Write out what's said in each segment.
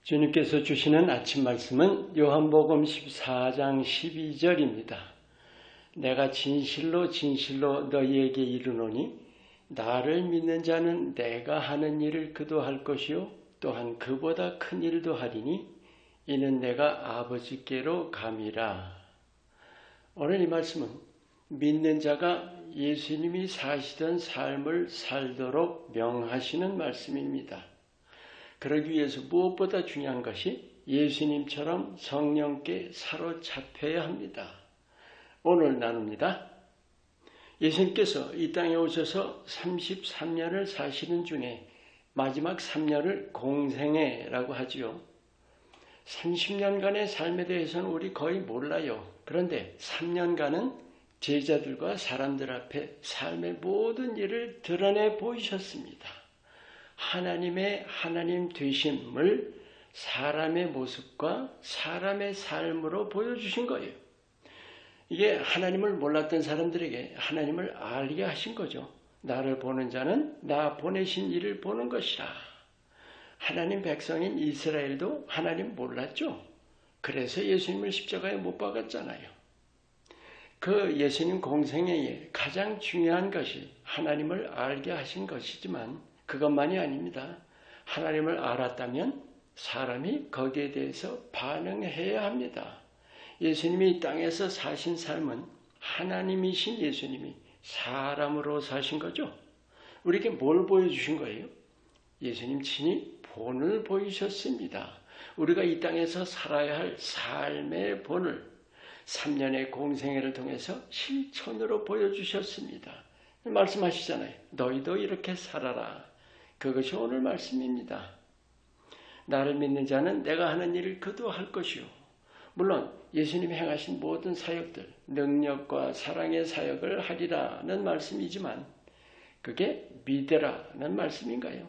주님께서 주시는 아침 말씀은 요한복음 14장 12절입니다. 내가 진실로 진실로 너희에게 이르노니 나를 믿는 자는 내가 하는 일을 그도 할 것이요 또한 그보다 큰 일도 하리니 이는 내가 아버지께로 감이라. 오늘 이 말씀은 믿는 자가 예수님이 사시던 삶을 살도록 명하시는 말씀입니다. 그러기 위해서 무엇보다 중요한 것이 예수님처럼 성령께 사로잡혀야 합니다. 오늘 나눕니다. 예수님께서 이 땅에 오셔서 33년을 사시는 중에 마지막 3년을 공생애라고 하지요. 30년간의 삶에 대해서는 우리 거의 몰라요. 그런데 3년간은 제자들과 사람들 앞에 삶의 모든 일을 드러내 보이셨습니다. 하나님의 하나님 되심을 사람의 모습과 사람의 삶으로 보여주신 거예요. 이게 하나님을 몰랐던 사람들에게 하나님을 알게 하신 거죠. 나를 보는 자는 나 보내신 이를 보는 것이라. 하나님 백성인 이스라엘도 하나님 몰랐죠. 그래서 예수님을 십자가에 못 박았잖아요. 그 예수님 공생애에 가장 중요한 것이 하나님을 알게 하신 것이지만 그것만이 아닙니다. 하나님을 알았다면 사람이 거기에 대해서 반응해야 합니다. 예수님이 이 땅에서 사신 삶은 하나님이신 예수님이 사람으로 사신 거죠. 우리에게 뭘 보여주신 거예요? 예수님 친히 본을 보이셨습니다. 우리가 이 땅에서 살아야 할 삶의 본을 3년의 공생애를 통해서 실천으로 보여주셨습니다. 말씀하시잖아요. 너희도 이렇게 살아라. 그것이 오늘 말씀입니다. 나를 믿는 자는 내가 하는 일을 그도 할 것이요. 물론 예수님이 행하신 모든 사역들, 능력과 사랑의 사역을 하리라는 말씀이지만 그게 믿으라는 말씀인가요?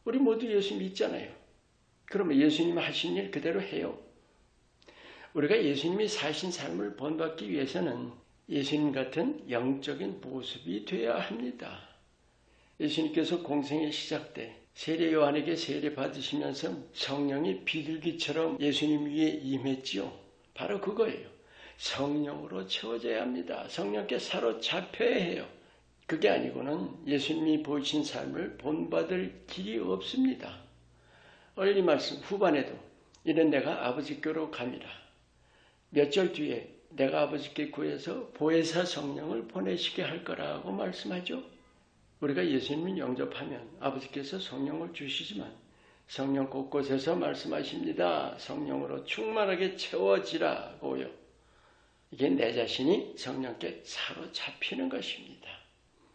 우리 모두 예수 믿잖아요. 그러면 예수님 하신 일 그대로 해요. 우리가 예수님이 사신 삶을 본받기 위해서는 예수님 같은 영적인 모습이 되어야 합니다. 예수님께서 공생의 시작 때 세례 요한에게 세례 받으시면서 성령이 비둘기처럼 예수님 위에 임했지요. 바로 그거예요. 성령으로 채워져야 합니다. 성령께 사로잡혀야 해요. 그게 아니고는 예수님이 보이신 삶을 본받을 길이 없습니다. 오늘 이 말씀 후반에도 이는 내가 아버지께로 감이라. 몇 절 뒤에 내가 아버지께 구해서 보혜사 성령을 보내시게 할 거라고 말씀하죠. 우리가 예수님을 영접하면 아버지께서 성령을 주시지만 성령 곳곳에서 말씀하십니다. 성령으로 충만하게 채워지라고요. 이게 내 자신이 성령께 사로잡히는 것입니다.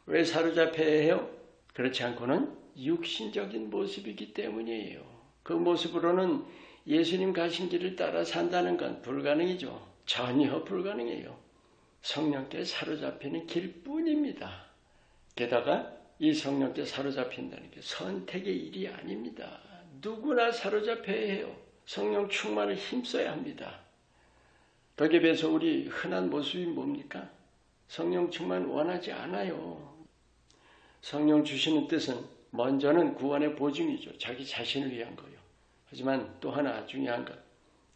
왜 사로잡혀야 해요? 그렇지 않고는 육신적인 모습이기 때문이에요. 그 모습으로는 예수님 가신 길을 따라 산다는 건 불가능이죠. 전혀 불가능해요. 성령께 사로잡히는 길뿐입니다. 게다가 이 성령께 사로잡힌다는 게 선택의 일이 아닙니다. 누구나 사로잡혀야 해요. 성령 충만을 힘써야 합니다. 거기에 비해서 우리 흔한 모습이 뭡니까? 성령 충만 원하지 않아요. 성령 주시는 뜻은 먼저는 구원의 보증이죠. 자기 자신을 위한 거예요. 하지만 또 하나 중요한 것,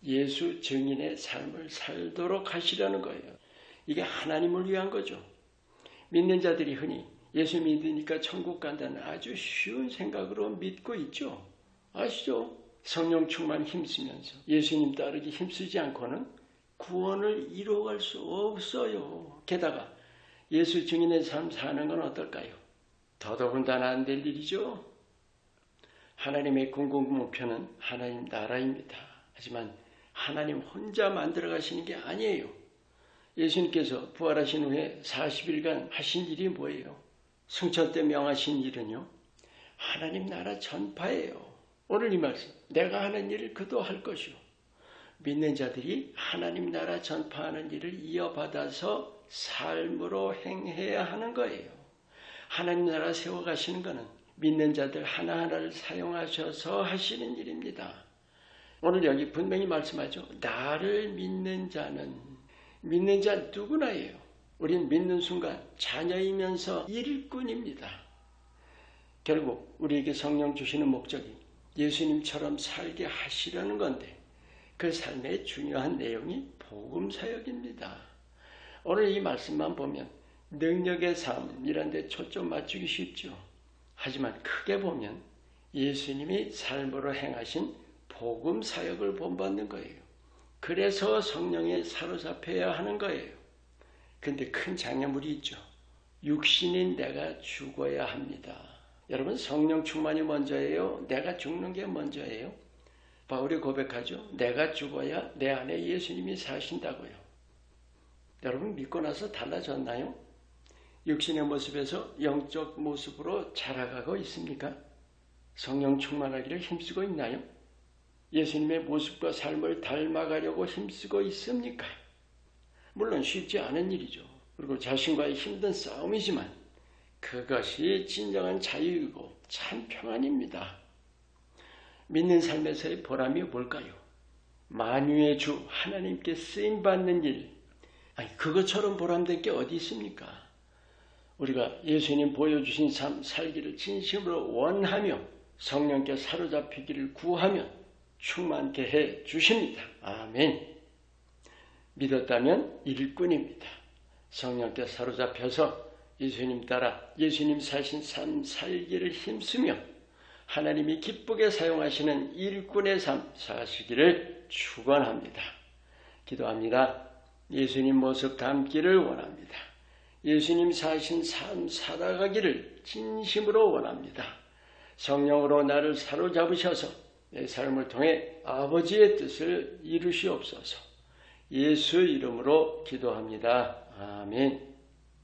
예수 증인의 삶을 살도록 하시려는 거예요. 이게 하나님을 위한 거죠. 믿는 자들이 흔히 예수 믿으니까 천국 간다는 아주 쉬운 생각으로 믿고 있죠. 아시죠? 성령 충만 힘쓰면서 예수님 따르기 힘쓰지 않고는 구원을 이루어갈 수 없어요. 게다가 예수 증인의 삶 사는 건 어떨까요? 더더군다나 안 될 일이죠. 하나님의 궁극 목표는 하나님 나라입니다. 하지만 하나님 혼자 만들어 가시는 게 아니에요. 예수님께서 부활하신 후에 40일간 하신 일이 뭐예요? 승천 때 명하신 일은요? 하나님 나라 전파예요. 오늘 이 말씀, 내가 하는 일을 그도 할 것이요. 믿는 자들이 하나님 나라 전파하는 일을 이어받아서 삶으로 행해야 하는 거예요. 하나님 나라 세워가시는 것은 믿는 자들 하나하나를 사용하셔서 하시는 일입니다. 오늘 여기 분명히 말씀하죠. 나를 믿는 자는, 믿는 자 누구나예요. 우린 믿는 순간 자녀이면서 일꾼입니다. 결국 우리에게 성령 주시는 목적이 예수님처럼 살게 하시려는 건데 그 삶의 중요한 내용이 복음 사역입니다. 오늘 이 말씀만 보면 능력의 삶이란 데 초점 맞추기 쉽죠. 하지만 크게 보면 예수님이 삶으로 행하신 복음 사역을 본받는 거예요. 그래서 성령에 사로잡혀야 하는 거예요. 근데 큰 장애물이 있죠. 육신인 내가 죽어야 합니다. 여러분, 성령 충만이 먼저예요? 내가 죽는 게 먼저예요? 바울이 고백하죠. 내가 죽어야 내 안에 예수님이 사신다고요. 여러분, 믿고 나서 달라졌나요? 육신의 모습에서 영적 모습으로 자라가고 있습니까? 성령 충만하기를 힘쓰고 있나요? 예수님의 모습과 삶을 닮아가려고 힘쓰고 있습니까? 물론 쉽지 않은 일이죠. 그리고 자신과의 힘든 싸움이지만 그것이 진정한 자유이고 참 평안입니다. 믿는 삶에서의 보람이 뭘까요? 만유의 주 하나님께 쓰임받는 일. 그것처럼 보람된 게 어디 있습니까? 우리가 예수님 보여주신 삶 살기를 진심으로 원하며 성령께 사로잡히기를 구하면 충만케 해 주십니다. 아멘. 믿었다면 일꾼입니다. 성령께 사로잡혀서 예수님 따라 예수님 사신 삶 살기를 힘쓰며 하나님이 기쁘게 사용하시는 일꾼의 삶 사시기를 축원합니다. 기도합니다. 예수님 모습 담기를 원합니다. 예수님 사신 삶 살아가기를 진심으로 원합니다. 성령으로 나를 사로잡으셔서 내 삶을 통해 아버지의 뜻을 이루시옵소서. 예수 이름으로 기도합니다. 아멘.